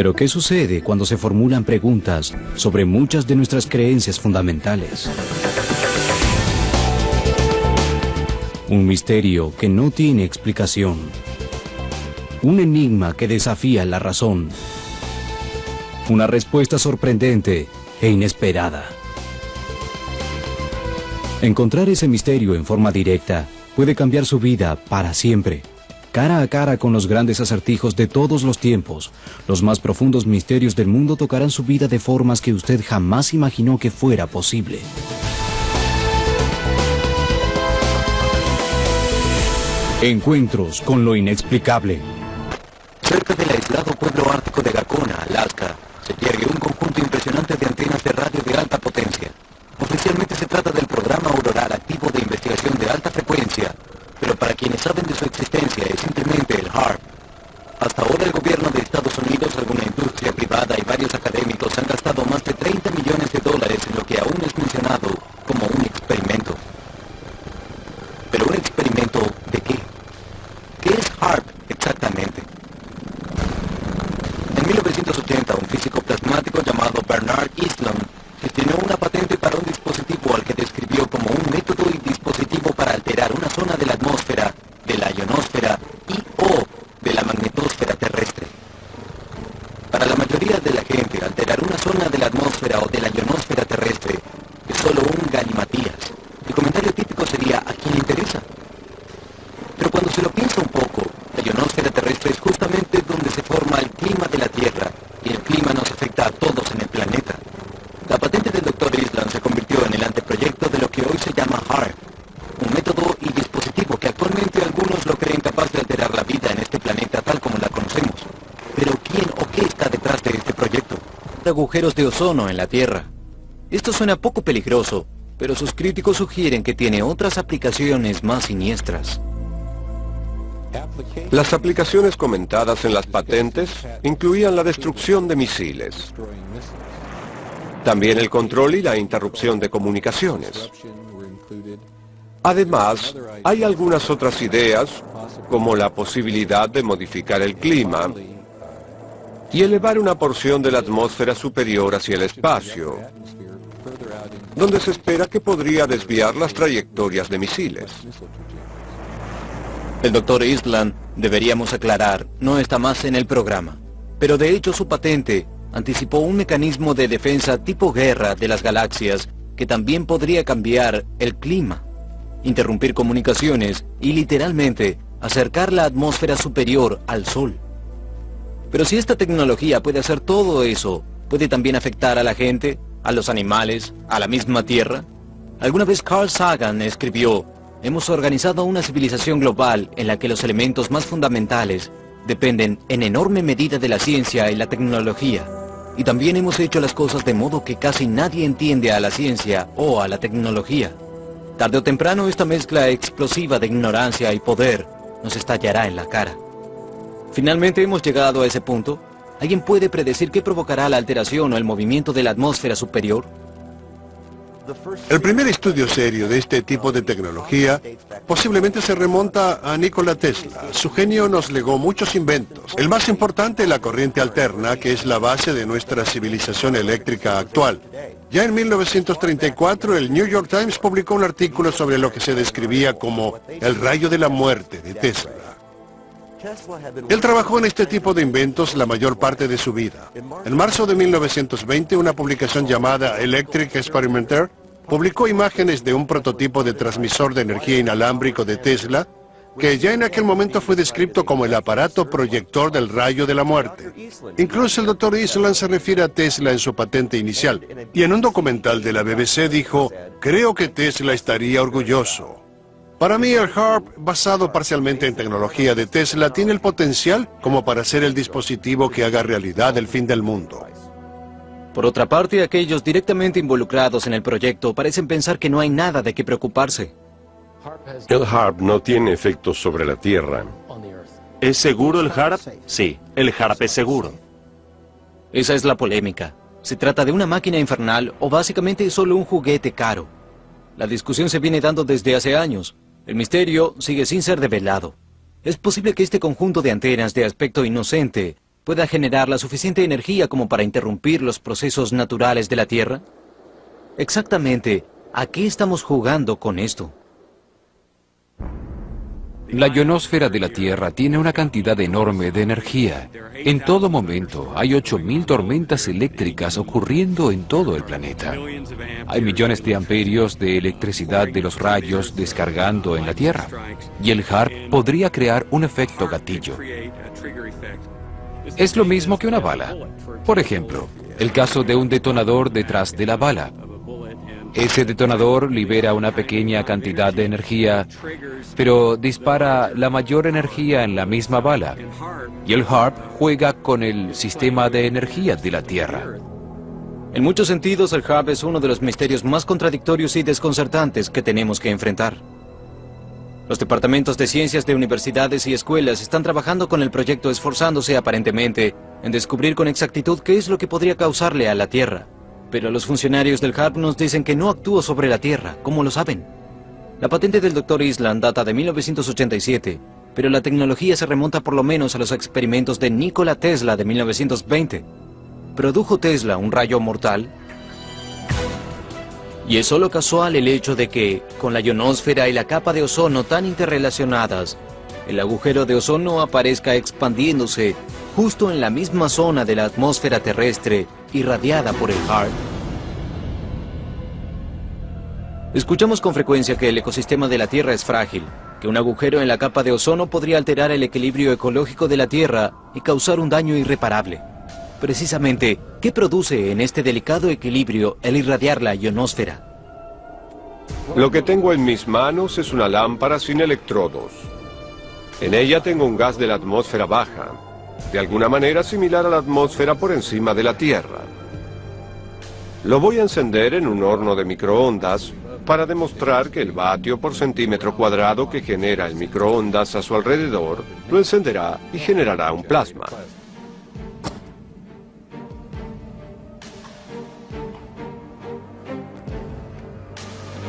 Pero ¿qué sucede cuando se formulan preguntas sobre muchas de nuestras creencias fundamentales? Un misterio que no tiene explicación. Un enigma que desafía la razón. Una respuesta sorprendente e inesperada. Encontrar ese misterio en forma directa puede cambiar su vida para siempre. Cara a cara con los grandes acertijos de todos los tiempos, los más profundos misterios del mundo tocarán su vida de formas que usted jamás imaginó que fuera posible. Encuentros con lo inexplicable. Cerca del aislado pueblo ártico de Gacona, Alaska, se yergue un conjunto impresionante de antenas de radio de alta potencia. Oficialmente se trata del programa auroral activo de investigación de alta frecuencia, pero para quienes saben de su existencia es simplemente el HAARP. Hasta ahora el gobierno de Estados Unidos, alguna industria privada y varios académicos han gastado más de $30 millones en lo que aún es mencionado como un experimento. ¿Pero un experimento de qué? ¿Qué es HAARP exactamente? En 1980, un físico plasmático llamado Bernard Eastlund gestionó una patente para un dispositivo al que describió como un método y dispositivo para alterar una zona de la atmósfera, de la ionosfera y o de la magnetosfera terrestre. Para la mayoría de la gente, alterar una zona de la atmósfera o de la ionosfera terrestre es solo un galimatías. El comentario típico sería: ¿a quién le interesa? Pero cuando se lo piensa un poco, la ionosfera terrestre es justamente donde se forma el clima de la Tierra, y el clima nos afecta a todos en el planeta. La patente del Dr. Eastlund se convirtió en el anteproyecto de lo que hoy se llama HAARP, un método y dispositivo que actualmente algunos lo creen capaz de alterar la vida en este planeta tal como la conocemos. Pero ¿quién o qué está detrás de este proyecto? Agujeros de ozono en la Tierra. Esto suena poco peligroso, pero sus críticos sugieren que tiene otras aplicaciones más siniestras. Las aplicaciones comentadas en las patentes incluían la destrucción de misiles, también el control y la interrupción de comunicaciones. Además, hay algunas otras ideas, como la posibilidad de modificar el clima y elevar una porción de la atmósfera superior hacia el espacio, donde se espera que podría desviar las trayectorias de misiles. El Dr. Eastlund, deberíamos aclarar, no está más en el programa, pero de hecho su patente anticipó un mecanismo de defensa tipo guerra de las galaxias que también podría cambiar el clima, interrumpir comunicaciones y literalmente acercar la atmósfera superior al Sol. Pero si esta tecnología puede hacer todo eso, ¿puede también afectar a la gente, a los animales, a la misma Tierra? Alguna vez Carl Sagan escribió: hemos organizado una civilización global en la que los elementos más fundamentales dependen en enorme medida de la ciencia y la tecnología. Y también hemos hecho las cosas de modo que casi nadie entiende a la ciencia o a la tecnología. Tarde o temprano esta mezcla explosiva de ignorancia y poder nos estallará en la cara. Finalmente hemos llegado a ese punto. ¿Alguien puede predecir qué provocará la alteración o el movimiento de la atmósfera superior? El primer estudio serio de este tipo de tecnología posiblemente se remonta a Nikola Tesla. Su genio nos legó muchos inventos. El más importante, la corriente alterna, que es la base de nuestra civilización eléctrica actual. Ya en 1934, el New York Times publicó un artículo sobre lo que se describía como el rayo de la muerte de Tesla. Él trabajó en este tipo de inventos la mayor parte de su vida. En marzo de 1920, una publicación llamada Electric Experimenter publicó imágenes de un prototipo de transmisor de energía inalámbrico de Tesla, que ya en aquel momento fue descrito como el aparato proyector del rayo de la muerte. Incluso el Dr. Eastlund se refiere a Tesla en su patente inicial, y en un documental de la BBC dijo: creo que Tesla estaría orgulloso. Para mí el HAARP, basado parcialmente en tecnología de Tesla, tiene el potencial como para ser el dispositivo que haga realidad el fin del mundo. Por otra parte, aquellos directamente involucrados en el proyecto parecen pensar que no hay nada de qué preocuparse. El HAARP no tiene efectos sobre la Tierra. ¿Es seguro el HAARP? Sí, el HAARP es seguro. Esa es la polémica. ¿Se trata de una máquina infernal o básicamente es solo un juguete caro? La discusión se viene dando desde hace años. El misterio sigue sin ser develado. Es posible que este conjunto de antenas de aspecto inocente pueda generar la suficiente energía como para interrumpir los procesos naturales de la Tierra? Exactamente, ¿a qué estamos jugando con esto? La ionosfera de la Tierra tiene una cantidad enorme de energía. En todo momento hay 8.000 tormentas eléctricas ocurriendo en todo el planeta. Hay millones de amperios de electricidad de los rayos descargando en la Tierra. Y el HAARP podría crear un efecto gatillo. Es lo mismo que una bala. Por ejemplo, el caso de un detonador detrás de la bala. Ese detonador libera una pequeña cantidad de energía, pero dispara la mayor energía en la misma bala. Y el HAARP juega con el sistema de energía de la Tierra. En muchos sentidos, el HAARP es uno de los misterios más contradictorios y desconcertantes que tenemos que enfrentar. Los departamentos de ciencias de universidades y escuelas están trabajando con el proyecto, esforzándose aparentemente en descubrir con exactitud qué es lo que podría causarle a la Tierra. Pero los funcionarios del HAARP nos dicen que no actúa sobre la Tierra. ¿Cómo lo saben? La patente del Dr. Island data de 1987, pero la tecnología se remonta por lo menos a los experimentos de Nikola Tesla de 1920. ¿Produjo Tesla un rayo mortal? Y es solo casual el hecho de que, con la ionosfera y la capa de ozono tan interrelacionadas, el agujero de ozono aparezca expandiéndose justo en la misma zona de la atmósfera terrestre irradiada por el HAARP. Escuchamos con frecuencia que el ecosistema de la Tierra es frágil, que un agujero en la capa de ozono podría alterar el equilibrio ecológico de la Tierra y causar un daño irreparable. Precisamente, ¿qué produce en este delicado equilibrio el irradiar la ionosfera? Lo que tengo en mis manos es una lámpara sin electrodos. En ella tengo un gas de la atmósfera baja, de alguna manera similar a la atmósfera por encima de la Tierra. Lo voy a encender en un horno de microondas para demostrar que el vatio por centímetro cuadrado que genera el microondas a su alrededor lo encenderá y generará un plasma.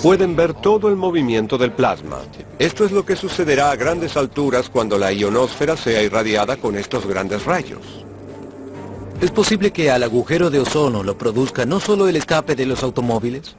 Pueden ver todo el movimiento del plasma. Esto es lo que sucederá a grandes alturas cuando la ionosfera sea irradiada con estos grandes rayos. ¿Es posible que al agujero de ozono lo produzca no solo el escape de los automóviles?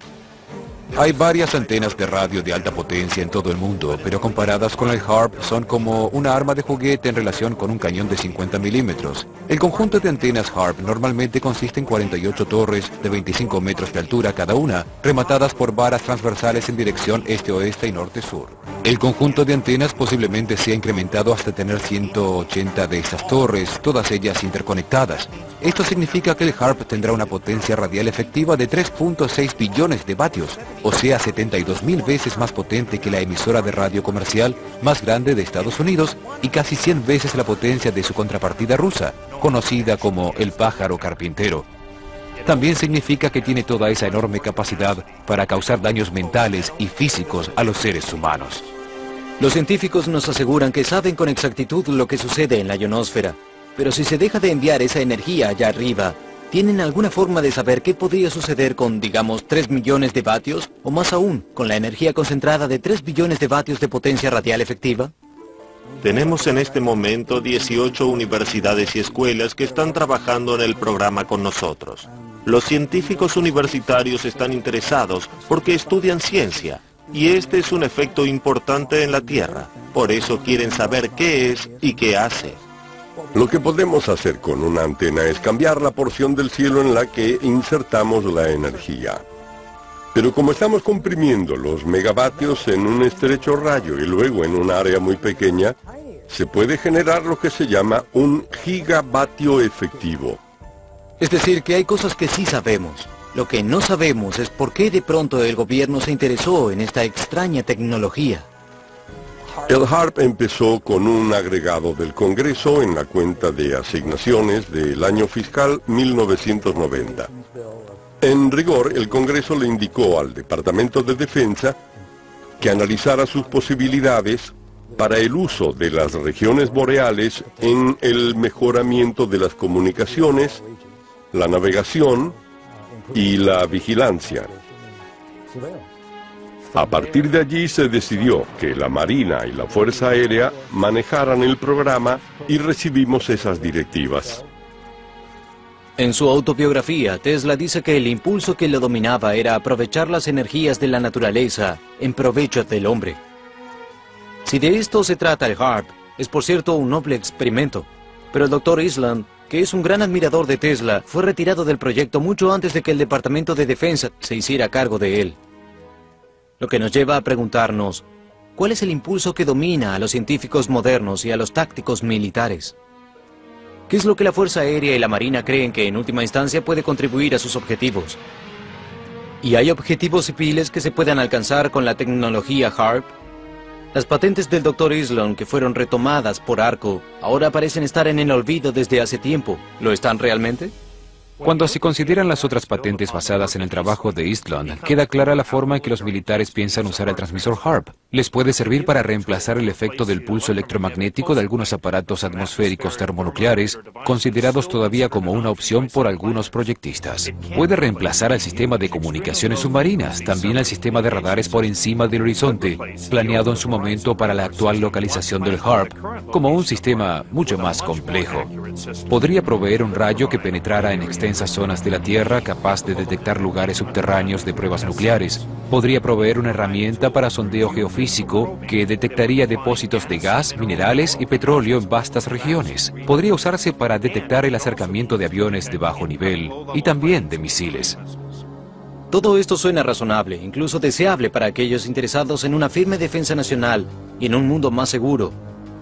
Hay varias antenas de radio de alta potencia en todo el mundo, pero comparadas con el HAARP son como una arma de juguete en relación con un cañón de 50 milímetros. El conjunto de antenas HAARP normalmente consiste en 48 torres de 25 metros de altura cada una, rematadas por varas transversales en dirección este-oeste y norte-sur. El conjunto de antenas posiblemente sea incrementado hasta tener 180 de estas torres, todas ellas interconectadas. Esto significa que el HAARP tendrá una potencia radial efectiva de 3.6 billones de vatios, o sea 72.000 veces más potente que la emisora de radio comercial más grande de Estados Unidos y casi 100 veces la potencia de su contrapartida rusa, conocida como el pájaro carpintero. También significa que tiene toda esa enorme capacidad para causar daños mentales y físicos a los seres humanos. Los científicos nos aseguran que saben con exactitud lo que sucede en la ionosfera, pero si se deja de enviar esa energía allá arriba, ¿tienen alguna forma de saber qué podría suceder con, digamos, 3 millones de vatios? O más aún, con la energía concentrada de 3 billones de vatios de potencia radial efectiva. Tenemos en este momento 18 universidades y escuelas que están trabajando en el programa con nosotros. Los científicos universitarios están interesados porque estudian ciencia, y este es un efecto importante en la Tierra. Por eso quieren saber qué es y qué hace. Lo que podemos hacer con una antena es cambiar la porción del cielo en la que insertamos la energía. Pero como estamos comprimiendo los megavatios en un estrecho rayo y luego en un área muy pequeña, se puede generar lo que se llama un gigavatio efectivo. Es decir, que hay cosas que sí sabemos. Lo que no sabemos es por qué de pronto el gobierno se interesó en esta extraña tecnología. El HAARP empezó con un agregado del Congreso en la cuenta de asignaciones del año fiscal 1990. En rigor, el Congreso le indicó al Departamento de Defensa que analizara sus posibilidades para el uso de las regiones boreales en el mejoramiento de las comunicaciones, la navegación y la vigilancia. A partir de allí se decidió que la Marina y la Fuerza Aérea manejaran el programa y recibimos esas directivas. En su autobiografía, Tesla dice que el impulso que lo dominaba era aprovechar las energías de la naturaleza en provecho del hombre. Si de esto se trata el HAARP, es por cierto un noble experimento, pero el Dr. Eastland, que es un gran admirador de Tesla, fue retirado del proyecto mucho antes de que el Departamento de Defensa se hiciera cargo de él. Lo que nos lleva a preguntarnos, ¿cuál es el impulso que domina a los científicos modernos y a los tácticos militares? ¿Qué es lo que la Fuerza Aérea y la Marina creen que en última instancia puede contribuir a sus objetivos? ¿Y hay objetivos civiles que se puedan alcanzar con la tecnología HAARP? Las patentes del Dr. Eastland, que fueron retomadas por ARCO, ahora parecen estar en el olvido desde hace tiempo. ¿Lo están realmente? Cuando se consideran las otras patentes basadas en el trabajo de Eastland, queda clara la forma en que los militares piensan usar el transmisor HAARP. Les puede servir para reemplazar el efecto del pulso electromagnético de algunos aparatos atmosféricos termonucleares, considerados todavía como una opción por algunos proyectistas. Puede reemplazar al sistema de comunicaciones submarinas, también al sistema de radares por encima del horizonte, planeado en su momento para la actual localización del HAARP, como un sistema mucho más complejo. Podría proveer un rayo que penetrara en extensas zonas de la Tierra capaz de detectar lugares subterráneos de pruebas nucleares. Podría proveer una herramienta para sondeo geofísico que detectaría depósitos de gas, minerales y petróleo en vastas regiones. Podría usarse para detectar el acercamiento de aviones de bajo nivel y también de misiles. Todo esto suena razonable, incluso deseable para aquellos interesados en una firme defensa nacional y en un mundo más seguro.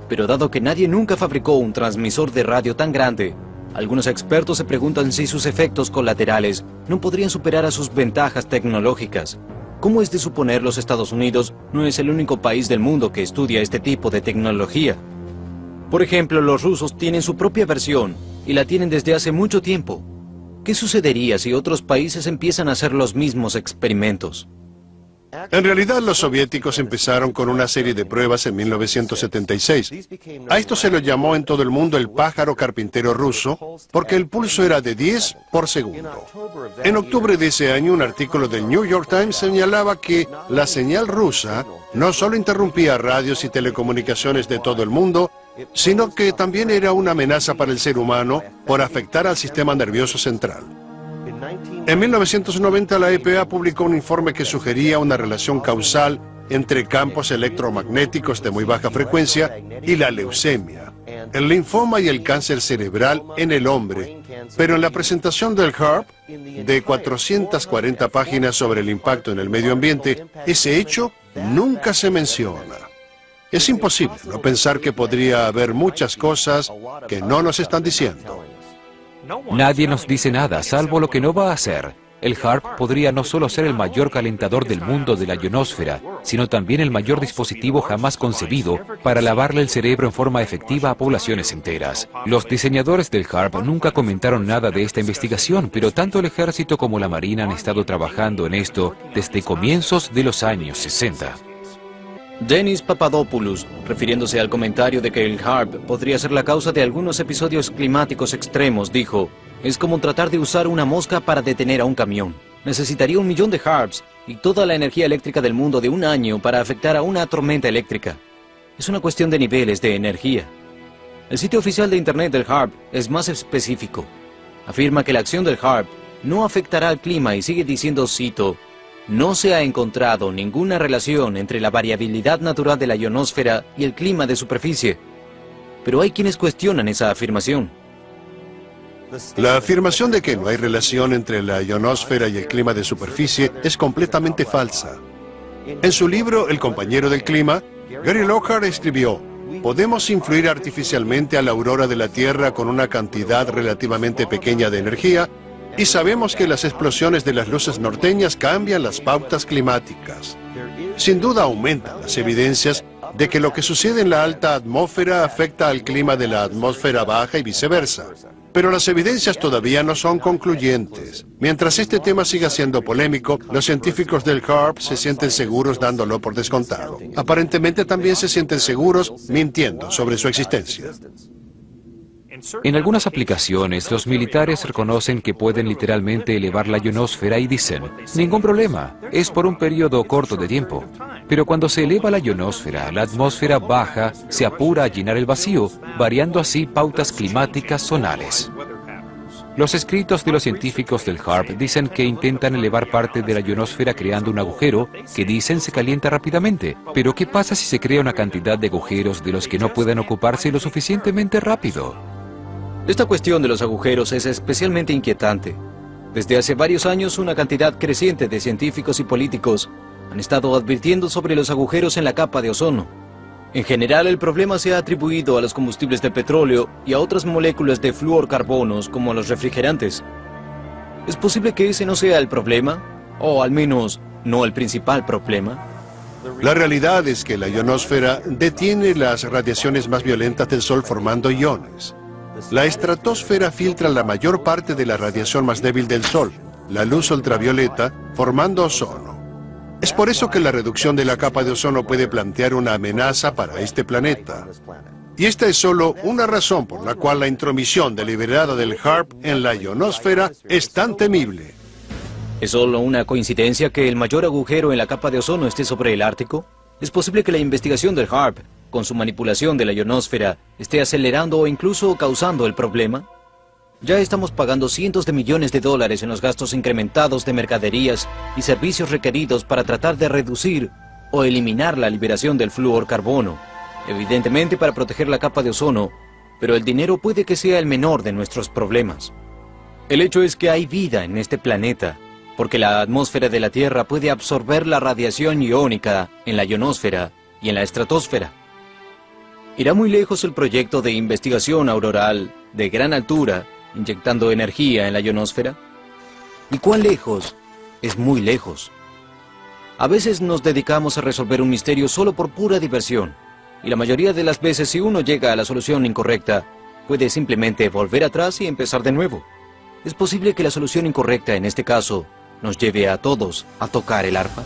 Pero dado que nadie nunca fabricó un transmisor de radio tan grande, algunos expertos se preguntan si sus efectos colaterales no podrían superar a sus ventajas tecnológicas. ¿Cómo es de suponer los Estados Unidos no es el único país del mundo que estudia este tipo de tecnología? Por ejemplo, los rusos tienen su propia versión y la tienen desde hace mucho tiempo. ¿Qué sucedería si otros países empiezan a hacer los mismos experimentos? En realidad, los soviéticos empezaron con una serie de pruebas en 1976. A esto se lo llamó en todo el mundo el pájaro carpintero ruso, porque el pulso era de 10 por segundo. En octubre de ese año, un artículo del New York Times señalaba que la señal rusa no solo interrumpía radios y telecomunicaciones de todo el mundo, sino que también era una amenaza para el ser humano por afectar al sistema nervioso central. En 1990 la EPA publicó un informe que sugería una relación causal entre campos electromagnéticos de muy baja frecuencia y la leucemia, el linfoma y el cáncer cerebral en el hombre. Pero en la presentación del HAARP, de 440 páginas sobre el impacto en el medio ambiente, ese hecho nunca se menciona. Es imposible no pensar que podría haber muchas cosas que no nos están diciendo. Nadie nos dice nada, salvo lo que no va a hacer. El HAARP podría no solo ser el mayor calentador del mundo de la ionosfera, sino también el mayor dispositivo jamás concebido para lavarle el cerebro en forma efectiva a poblaciones enteras. Los diseñadores del HAARP nunca comentaron nada de esta investigación, pero tanto el ejército como la marina han estado trabajando en esto desde comienzos de los años 60. Denis Papadopoulos, refiriéndose al comentario de que el HAARP podría ser la causa de algunos episodios climáticos extremos, dijo: es como tratar de usar una mosca para detener a un camión. Necesitaría 1 millón de HAARPs y toda la energía eléctrica del mundo de un año para afectar a una tormenta eléctrica. Es una cuestión de niveles de energía. El sitio oficial de Internet del HAARP es más específico. Afirma que la acción del HAARP no afectará al clima y sigue diciendo, cito: no se ha encontrado ninguna relación entre la variabilidad natural de la ionosfera y el clima de superficie. Pero hay quienes cuestionan esa afirmación. La afirmación de que no hay relación entre la ionosfera y el clima de superficie es completamente falsa. En su libro El compañero del clima, Gary Lockhart escribió: podemos influir artificialmente a la aurora de la Tierra con una cantidad relativamente pequeña de energía, y sabemos que las explosiones de las luces norteñas cambian las pautas climáticas. Sin duda aumentan las evidencias de que lo que sucede en la alta atmósfera afecta al clima de la atmósfera baja y viceversa. Pero las evidencias todavía no son concluyentes. Mientras este tema siga siendo polémico, los científicos del HAARP se sienten seguros dándolo por descontado. Aparentemente también se sienten seguros mintiendo sobre su existencia. En algunas aplicaciones, los militares reconocen que pueden literalmente elevar la ionosfera y dicen, ningún problema, es por un periodo corto de tiempo. Pero cuando se eleva la ionosfera, la atmósfera baja, se apura a llenar el vacío, variando así pautas climáticas zonales. Los escritos de los científicos del HAARP dicen que intentan elevar parte de la ionosfera creando un agujero que dicen se calienta rápidamente. Pero ¿qué pasa si se crea una cantidad de agujeros de los que no puedan ocuparse lo suficientemente rápido? Esta cuestión de los agujeros es especialmente inquietante. Desde hace varios años, una cantidad creciente de científicos y políticos han estado advirtiendo sobre los agujeros en la capa de ozono. En general, el problema se ha atribuido a los combustibles de petróleo y a otras moléculas de fluorcarbonos como a los refrigerantes. ¿Es posible que ese no sea el problema? O al menos, no el principal problema. La realidad es que la ionosfera detiene las radiaciones más violentas del Sol formando iones. La estratosfera filtra la mayor parte de la radiación más débil del Sol, la luz ultravioleta, formando ozono. Es por eso que la reducción de la capa de ozono puede plantear una amenaza para este planeta. Y esta es solo una razón por la cual la intromisión deliberada del HAARP en la ionosfera es tan temible. ¿Es solo una coincidencia que el mayor agujero en la capa de ozono esté sobre el Ártico? ¿Es posible que la investigación del HAARP, con su manipulación de la ionosfera, esté acelerando o incluso causando el problema? Ya estamos pagando cientos de millones de dólares en los gastos incrementados de mercaderías y servicios requeridos para tratar de reducir o eliminar la liberación del fluorcarbono, evidentemente para proteger la capa de ozono, pero el dinero puede que sea el menor de nuestros problemas. El hecho es que hay vida en este planeta, porque la atmósfera de la Tierra puede absorber la radiación iónica en la ionosfera y en la estratosfera. ¿Irá muy lejos el proyecto de investigación auroral de gran altura, inyectando energía en la ionosfera? ¿Y cuán lejos? Es muy lejos. A veces nos dedicamos a resolver un misterio solo por pura diversión, y la mayoría de las veces si uno llega a la solución incorrecta, puede simplemente volver atrás y empezar de nuevo. ¿Es posible que la solución incorrecta en este caso nos lleve a todos a tocar el arpa?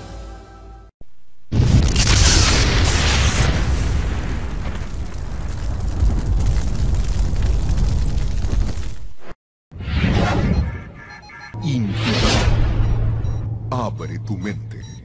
Abre tu mente.